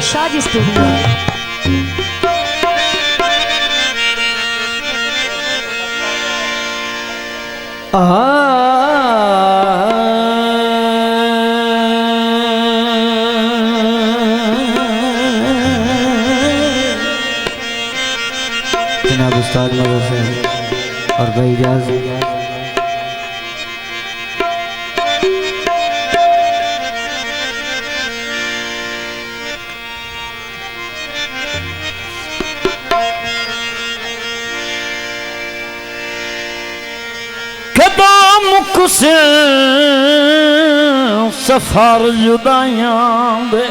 Shaji studio. जनाब उस्ताद मदद से और भाई इजाज मुकसे सफर जुदाइयां दे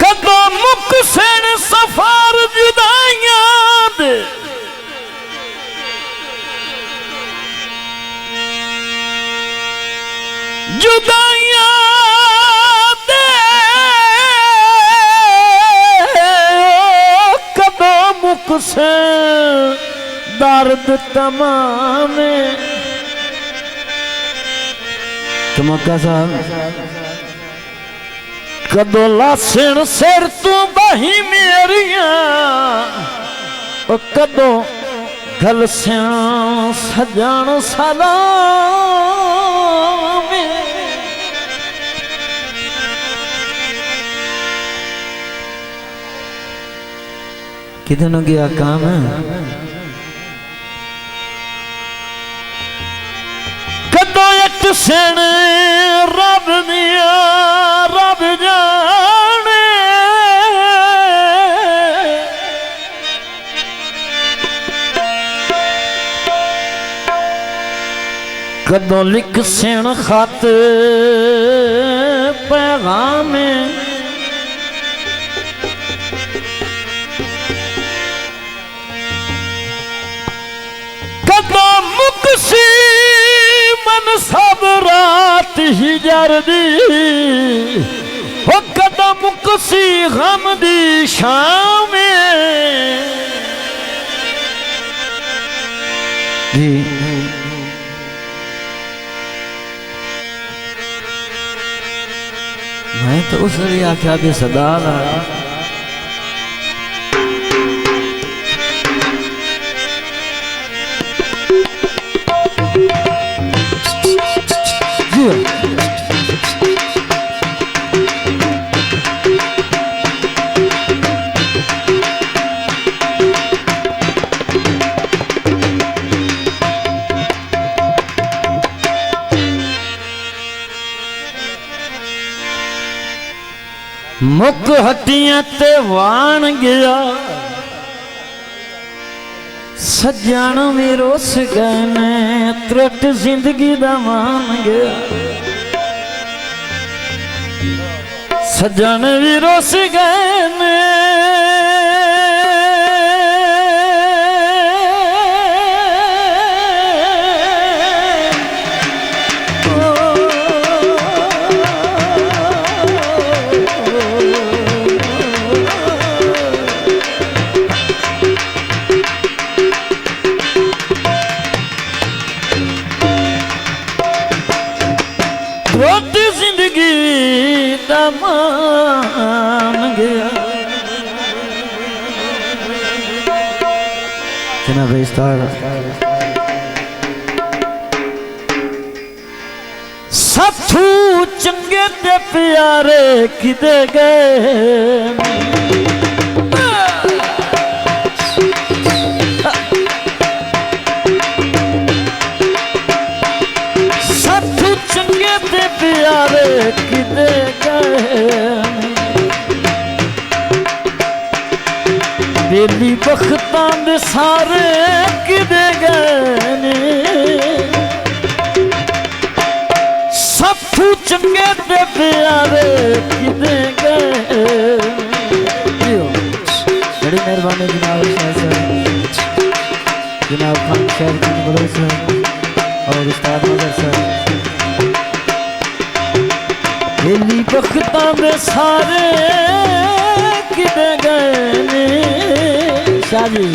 कदों मुकसे सफर जुदाइयां दे जुदाइयां दे कदों मुकसे दर्द तमाम चमक्का साहब कदों लासण सिर तू बही मेरिया कदों गलस्यां सजन सलाम किधर गया काम है सिण रब दिया रब जाने कदों लिख सिण खत पैगाम कदों मुकसी मन सब रात ही जरदी हो कदम मुकसी गम दी शाम जी मैं तो उस आख्या भी सदा ला मुक हटियां ते वाण गया सजन भी रोस गए ने त्रुट जिंदगी दा मान गया सजन भी रोस गए ने जिंदगी मान गया जनाब उस्ताद साथू चंगे ते प्यारे किदे गए प्यारे किदे गए बेली बख्तां दे सारे किदे गए साथू चंगे ते प्यारे किदे गए बड़ी मेहरबानी जनाब खान शहर और उस्ताद मदर साहब बेली बख्तां दे सारे किदे गए ने शादी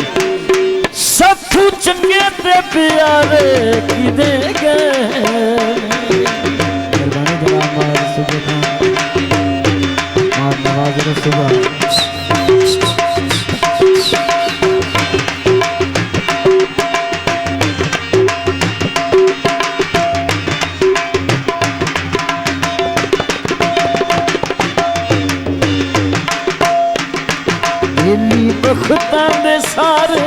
साथू चंगे ते प्यारे किदे गए मेहरबानी जनाब सुबह बेली बख्तां दे सारे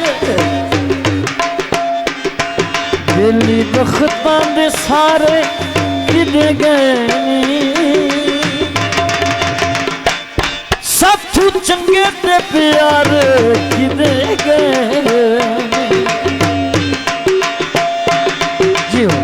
बेली बख्तां दे सारे किदे गए नी साथू चंगे ते प्यारे किदे गए जियो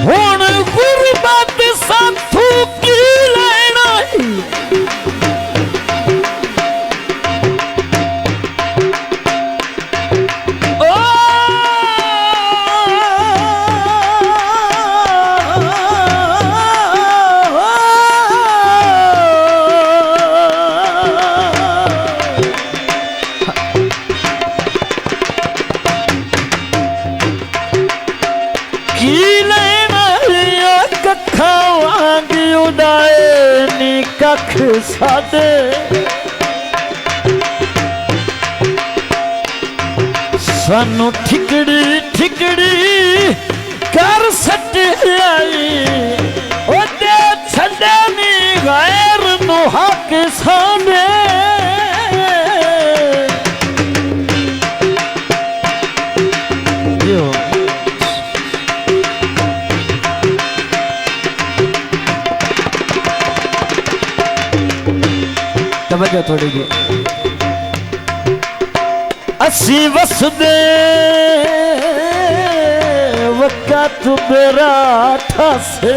हुण गुरबत साथू की लेना ओ कख सादे सानू ठिकड़ी ठिकड़ी कर सटियाई ओदे छड़े नी गैर नु हक साने तवज्जो थोड़ी जी असी वसदे वक़्त बेरा ठासे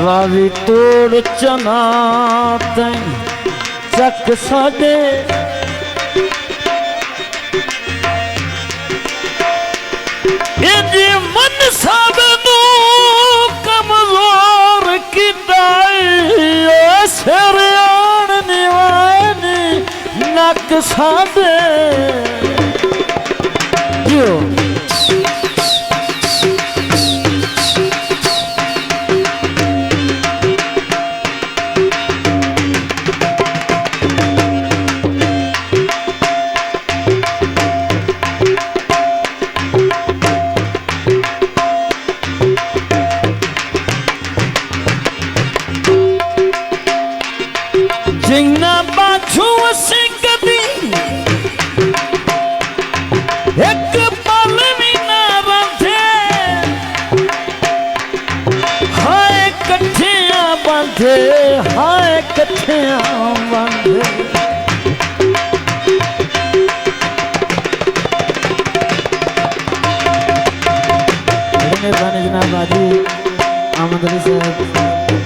रावी तोड़ चना तैं चक साडे इंजी मन सानू कमजोर सिरयान निवानी नक सादे जियो जिन्ना बाछू असी कदी एक पल भी ना रंधे हाय कठिया बांधे हाय कठिया बांधे मेहरबानी जनाब हाजी अहमद अली साहब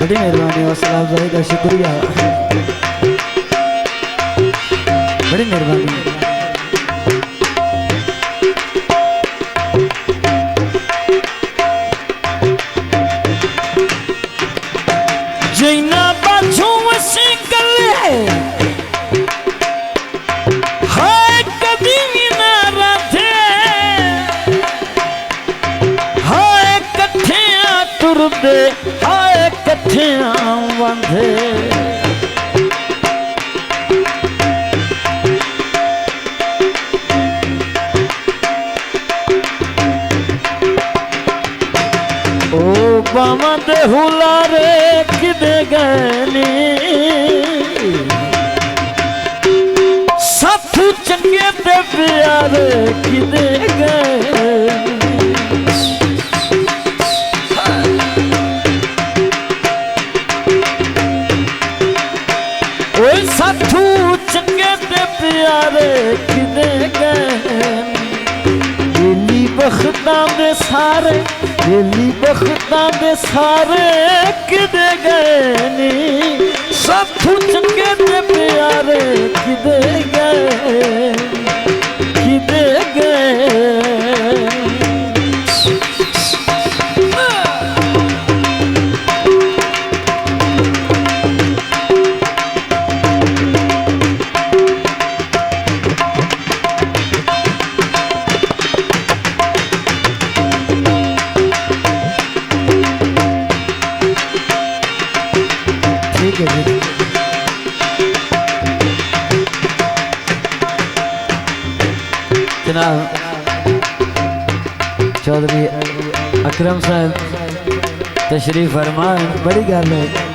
बड़ी मेहरबानी वसलाम भाई का शुक्रिया बड़ी मेहरबानी जीना बाछू वसी गले हाय कभी ना राधे हाय कठिया तुरदे हाय कठिया वंधे बामा दे हुलारे किदे गए साथू चंगे ते प्यारे किदे गए ओए साथू चंगे ते प्यारे किदे गए बेली बख्तां दे सारे बेली बख्तां दे सारे किदे गए नी साथू चंगे ते प्यारे किदे गए किदे गए चौधरी अकरम साहब तशरीफ फरमाए, बड़ी गल है।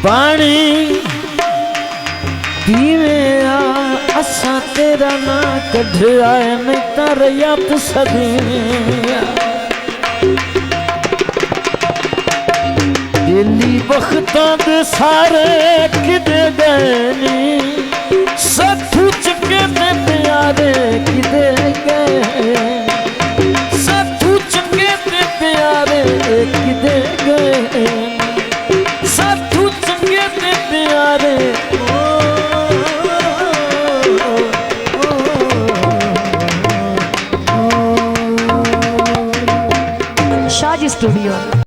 पानी पीवे असा तेरा ना कढ़िया नहीं तरयात सदिया दिली बख्तां दे सारे किदे